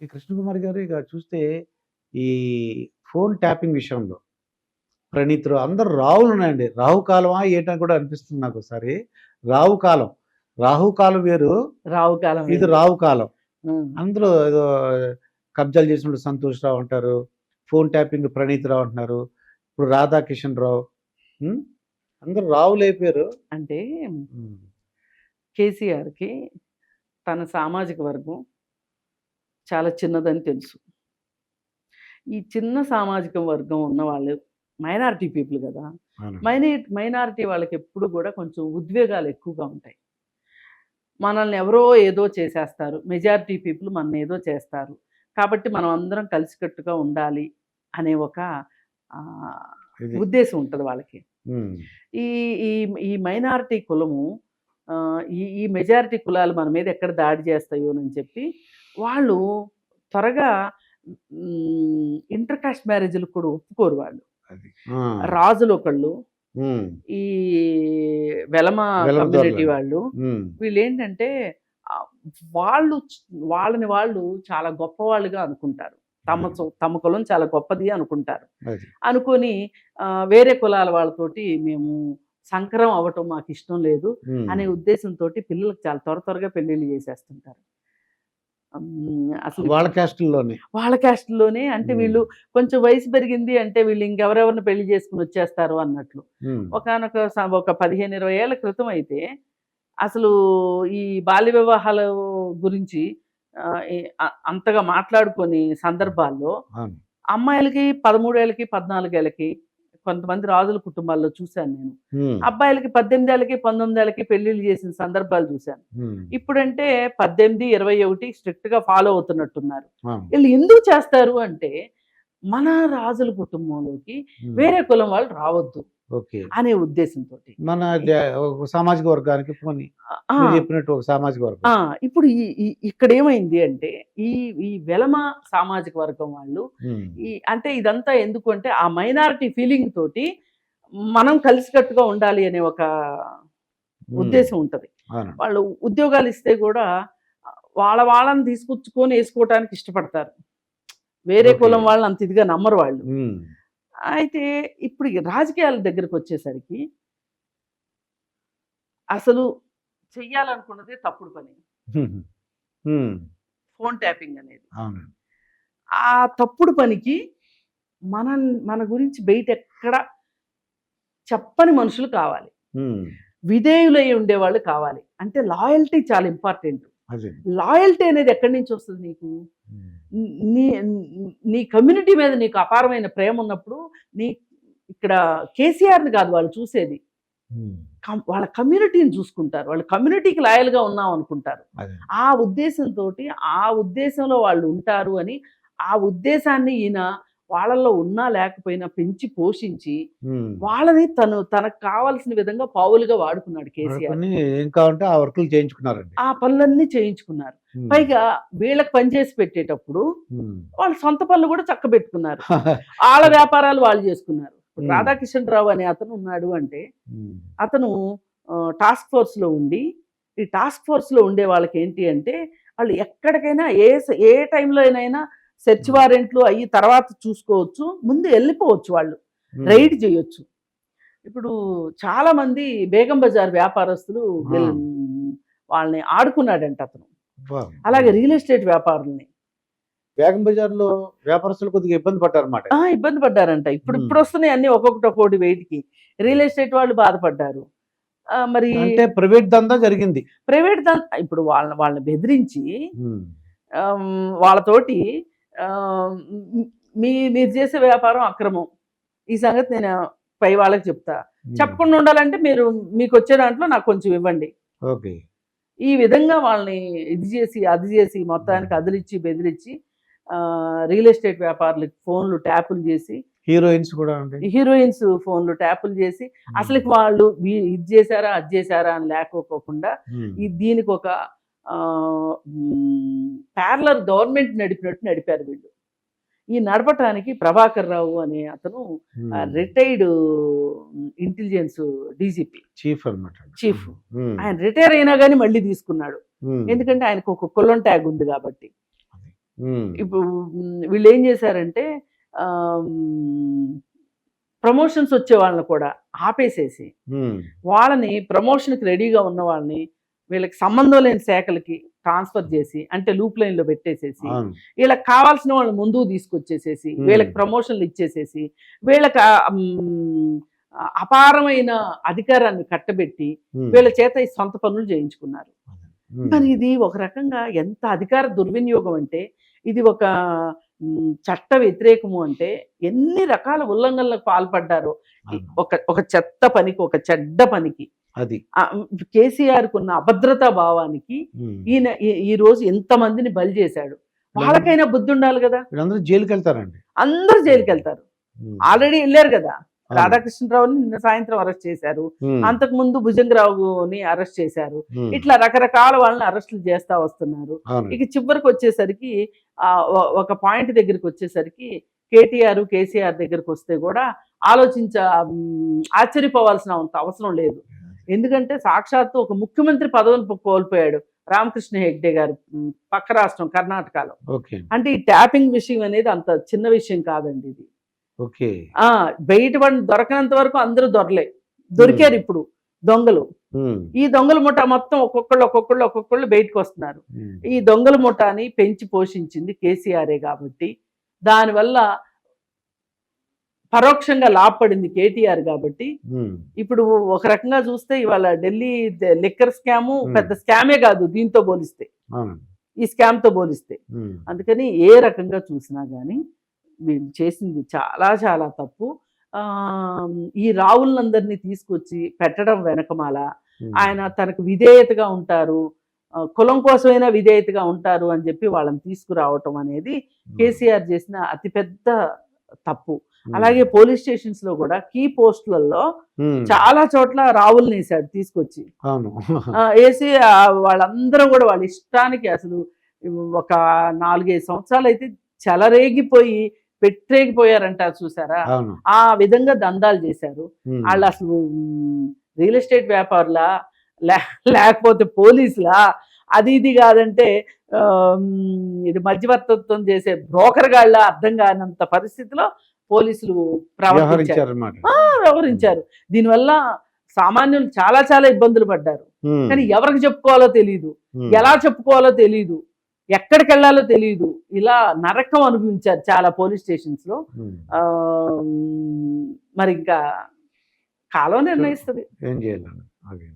ఈ కృష్ణకుమారి గారు ఇక చూస్తే ఈ ఫోన్ ట్యాపింగ్ విషయంలో ప్రణీత్ అందరూ రావులున్నాయండి. రాహుకాలమా ఏంటని కూడా అనిపిస్తుంది నాకోసారి. రాహుకాలం. రాహుకాలం వేరు. రావుకాలం ఇది వేరు. రాహుకాలం. ఉమ్. అందులో ఏదో కబ్జాలు చేసినప్పుడు సంతోష్ రావు అంటారు. ఫోన్ ట్యాపింగ్ ప్రణీత్ రావు అంటున్నారు. ఇప్పుడు రాధాకిషన్ రావు. అందరూ రావులైపోయారు. అంటే కేసీఆర్కి తన సామాజిక వర్గం చాలా చిన్నదని తెలుసు. ఈ చిన్న సామాజిక వర్గం ఉన్న వాళ్ళు మైనారిటీ పీపుల్ కదా. మైనారిటీ వాళ్ళకి ఎప్పుడు కూడా కొంచెం ఉద్వేగాలు ఎక్కువగా ఉంటాయి. మనల్ని ఎవరో ఏదో చేసేస్తారు, మెజారిటీ పీపుల్ మన ఏదో చేస్తారు, కాబట్టి మనం అందరం కలిసికట్టుగా ఉండాలి అనే ఒక ఉద్దేశం ఉంటుంది వాళ్ళకి. ఈ ఈ ఈ మైనారిటీ కులము ఈ మెజారిటీ కులాలు మన మీద ఎక్కడ దాడి చేస్తాయోనని చెప్పి వాళ్ళు త్వరగా ఇంటర్ కాస్ట్ మ్యారేజ్లకు కూడా ఒప్పుకోరు వాళ్ళు. రాజులు ఒకళ్ళు, ఈ వెలమ కమ్యూనిటీ వాళ్ళు, వీళ్ళు ఏంటంటే వాళ్ళని వాళ్ళు చాలా గొప్పవాళ్ళుగా అనుకుంటారు. తమ కులం చాలా గొప్పది అనుకుంటారు. అనుకొని వేరే కులాల వాళ్ళతోటి మేము సంకరం అవ్వటం మాకు ఇష్టం లేదు అనే ఉద్దేశంతో పిల్లలకు చాలా త్వరగా పెళ్లిళ్ళు చేసేస్తుంటారు. అసలు వాళ్ళ క్యాస్ట్లోనే అంటే వీళ్ళు కొంచెం వయసు పెరిగింది అంటే వీళ్ళు ఇంకెవరెవరిని పెళ్లి చేసుకుని వచ్చేస్తారు అన్నట్లు. ఒక 15-20 ఏళ్ల క్రితం అయితే అసలు ఈ బాల్య వివాహాల గురించి అంతగా మాట్లాడుకొని సందర్భాల్లో అమ్మాయిలకి 13 ఏళ్ళకి 14 ఏళ్ళకి కొంతమంది రాజుల కుటుంబాల్లో చూశాను నేను. అబ్బాయిలకి 18 ఏళ్ళకి 19 ఏళ్ళకి పెళ్లిళ్ళు చేసిన సందర్భాలు చూశాను. ఇప్పుడంటే 18, 21 స్ట్రిక్ట్ గా ఫాలో అవుతున్నట్టున్నారు. వీళ్ళు ఎందుకు చేస్తారు అంటే మన రాజుల కుటుంబంలోకి వేరే కులం వాళ్ళు రావద్దు అనే ఉద్దేశంతో మన సామాజిక వర్గానికి చెప్పినట్టు ఒక సామాజిక వర్గం. ఇప్పుడు ఇక్కడ ఏమైంది అంటే ఈ వెలమ సామాజిక వర్గం వాళ్ళు అంటే ఇదంతా ఎందుకు అంటే ఆ మైనారిటీ ఫీలింగ్ తోటి మనం కలిసికట్టుగా ఉండాలి అనే ఒక ఉద్దేశం ఉంటది. వాళ్ళు ఉద్యోగాలు ఇస్తే కూడా వాళ్ళని తీసుకొచ్చుకొని వేసుకోవటానికి ఇష్టపడతారు. వేరే కులం వాళ్ళని అంత ఇదిగా నమ్మరు వాళ్ళు. అయితే ఇప్పుడు రాజకీయాల దగ్గరకు వచ్చేసరికి అసలు చెయ్యాలనుకున్నది తప్పుడు పని, ఫోన్ ట్యాపింగ్ అనేది. ఆ తప్పుడు పనికి మన గురించి బయట ఎక్కడ చెప్పని మనుషులు కావాలి, విధేయులై ఉండేవాళ్ళు కావాలి. అంటే లాయల్టీ చాలా ఇంపార్టెంట్. లాయల్టీ అనేది ఎక్కడి నుంచి వస్తుంది? నీకు నీ కమ్యూనిటీ మీద నీకు అపారమైన ప్రేమ ఉన్నప్పుడు ఇక్కడ కేసీఆర్ని కాదు వాళ్ళు చూసేది, వాళ్ళ కమ్యూనిటీని చూసుకుంటారు. వాళ్ళ కమ్యూనిటీకి లాయల్గా ఉన్నాం అనుకుంటారు. ఆ ఉద్దేశంతో ఆ ఉద్దేశంలో వాళ్ళు ఉంటారు అని ఆ ఉద్దేశాన్ని ఈయన వాళ్ళల్లో ఉన్నా లేకపోయినా పెంచి పోషించి వాళ్ళని తనకు కావాల్సిన విధంగా పావులుగా వాడుకున్నాడు కేసీఆర్. ఆ పనులన్నీ చేయించుకున్నారు. పైగా వీళ్ళకి పనిచేసి పెట్టేటప్పుడు వాళ్ళ సొంత పనులు కూడా చక్కబెట్టుకున్నారు. వాళ్ళ వ్యాపారాలు వాళ్ళు చేసుకున్నారు. రాధాకిషన్ రావు అనే అతను ఉన్నాడు అంటే అతను టాస్క్ ఫోర్స్ లో ఉండి, ఈ టాస్క్ ఫోర్స్ లో ఉండే వాళ్ళకి ఏంటి అంటే వాళ్ళు ఎక్కడికైనా ఏ టైంలో అయినా సెర్చ్ వారెంట్లు అయ్యి తర్వాత చూసుకోవచ్చు, ముందు వెళ్ళిపోవచ్చు, వాళ్ళు రైడ్ చేయొచ్చు. ఇప్పుడు చాలా మంది బేగం బజార్ వ్యాపారస్తులు వాళ్ళని ఆడుకున్నాడంట అతను. అలాగే రియల్ ఎస్టేట్ వ్యాపారుల్ని బేగం బజార్ లో వ్యాపారస్తులు కొద్దిగా ఇబ్బంది పడ్డారంట. ఇప్పుడు వస్తున్నాయి అన్ని ఒక్కొక్కటి వెయిట్కి. రియల్ ఎస్టేట్ వాళ్ళు బాధపడ్డారు. మరి అంటే ప్రైవేట్ దందా జరిగింది. ప్రైవేట్ దందా ఇప్పుడు వాళ్ళని బెదిరించి వాళ్ళతోటి మీరు చేసే వ్యాపారం అక్రమం, ఈ సంగతి నేను పై వాళ్ళకి చెప్తా, చెప్పకుండా ఉండాలంటే మీకు వచ్చే దాంట్లో నాకు కొంచెం ఇవ్వండి, ఈ విధంగా వాళ్ళని అది చేసి మొత్తానికి అదిలిచ్చి బెదిరించి రియల్ ఎస్టేట్ వ్యాపారులకి ఫోన్లు ట్యాపులు చేసి, హీరోయిన్స్ ఫోన్లు ట్యాపులు చేసి అసలు వాళ్ళు ఇది చేశారా అది చేశారా అని లేకపోకుండా దీనికి ఒక ప్యారలర్ గవర్నమెంట్ నడిపారు వీళ్ళు. ఈ నడపటానికి ప్రభాకర్ రావు అనే అతను రిటైర్డ్ ఇంటెలిజెన్స్ డీజీపీ చీఫ్. ఆయన రిటైర్ అయినా కానీ మళ్ళీ తీసుకున్నాడు. ఎందుకంటే ఆయనకు ఒక కులం ట్యాగ్ ఉంది కాబట్టి. ఇప్పుడు వీళ్ళు ఏం చేశారంటే ప్రమోషన్స్ వచ్చే వాళ్ళని కూడా ఆపేసేసి వాళ్ళని ప్రమోషన్కి రెడీగా ఉన్న వాళ్ళని వీళ్ళకి సంబంధం లేని శాఖలకి ట్రాన్స్ఫర్ చేసి అంటే లూప్ లైన్లో పెట్టేసేసి వీళ్ళకి కావాల్సిన వాళ్ళని ముందుకు తీసుకొచ్చేసేసి వీళ్ళకి ప్రమోషన్లు ఇచ్చేసేసి వీళ్ళకి అపారమైన అధికారాన్ని కట్టబెట్టి వీళ్ళ చేత ఈ సొంత పనులు చేయించుకున్నారు. మరి ఇది ఒక రకంగా ఎంత అధికార దుర్వినియోగం అంటే, ఇది ఒక చట్ట వ్యతిరేకము అంటే ఎన్ని రకాల ఉల్లంఘనలకు పాల్పడ్డారో ఒక చెత్త పనికి, ఒక చెడ్డ పనికి. అది కేసీఆర్ కున్న అభద్రతా భావానికి ఈయన ఈ రోజు ఎంతమందిని బలి చేశాడు. వాళ్ళకైనా బుద్ధి ఉండాలి కదా. అందరూ జైలుకి వెళ్తారండి, అందరూ జైలుకి వెళ్తారు. ఆల్రెడీ వెళ్ళారు కదా. రాధాకృష్ణరావుని నిన్న సాయంత్రం అరెస్ట్ చేశారు, అంతకు ముందు భుజంగరావుని అరెస్ట్ చేశారు. ఇట్లా రకరకాల వాళ్ళని అరెస్టులు చేస్తా వస్తున్నారు. ఇక చివరికి వచ్చేసరికి ఒక పాయింట్ దగ్గరికి వచ్చేసరికి కేటీఆర్ కేసీఆర్ దగ్గరికి వస్తే కూడా ఆశ్చర్యపోవాల్సిన అవసరం లేదు. ఎందుకంటే సాక్షాత్తు ఒక ముఖ్యమంత్రి పదవిని కోల్పోయాడు రామకృష్ణ హెగ్డే గారు, పక్క రాష్ట్రం కర్ణాటకలో. అంటే ఈ ట్యాపింగ్ విషయం అనేది అంత చిన్న విషయం కాదండి. ఇది బయట దొరకనంత వరకు అందరూ దొరికారు. ఇప్పుడు దొంగలు, ఈ దొంగల ముఠా మొత్తం ఒక్కొక్కళ్ళు బయటకు వస్తున్నారు. ఈ దొంగల ముఠాని పెంచి పోషించింది కేసీఆరే కాబట్టి దానివల్ల పరోక్షంగా లాభపడింది కేటీఆర్ కాబట్టి ఇప్పుడు ఒక రకంగా చూస్తే ఇవాళ ఢిల్లీ లిక్కర్ స్కాము పెద్ద స్కామే కాదు దీంతో పోలిస్తే, ఈ స్కామ్ తో పోలిస్తే. అందుకని ఏ రకంగా చూసినా గానీ వీళ్ళు చేసింది చాలా చాలా తప్పు. ఈ రావులందరినీ తీసుకొచ్చి పెట్టడం వెనకమాల ఆయన తనకు విధేయతగా ఉంటారు, కులం కోసమైనా విధేయతగా ఉంటారు అని చెప్పి వాళ్ళని తీసుకురావటం అనేది కేసీఆర్ చేసిన అతిపెద్ద తప్పు. అలాగే పోలీస్ స్టేషన్స్ లో కూడా కీ పోస్టులలో చాలా చోట్ల రావుల్ని వేసాడు తీసుకొచ్చి. వేసి వాళ్ళందరూ కూడా వాళ్ళ ఇష్టానికి అసలు ఒక 4-5 సంవత్సరాలు అయితే చెలరేగిపోయి పెట్టేగిపోయారంటారు చూసారా, ఆ విధంగా దందాలు చేశారు వాళ్ళు. అసలు రియల్ ఎస్టేట్ వ్యాపారులా లేకపోతే పోలీసులా, అది ఇది కాదంటే ఇది మధ్యవర్తిత్వం చేసే బ్రోకర్ గాళ్ళ అర్థం కానంత పరిస్థితిలో పోలీసులు వ్యవహరించారు. దీనివల్ల సామాన్యులు చాలా చాలా ఇబ్బందులు పడ్డారు. కానీ ఎవరికి చెప్పుకోవాలో తెలియదు, ఎలా చెప్పుకోవాలో తెలియదు, ఎక్కడికి వెళ్ళాలో తెలియదు. ఇలా నరకం అనుభవించారు చాలా పోలీస్ స్టేషన్స్ లో. మరి ఇంకా కాలం నిర్ణయిస్తుంది. ఏం చేయాలి.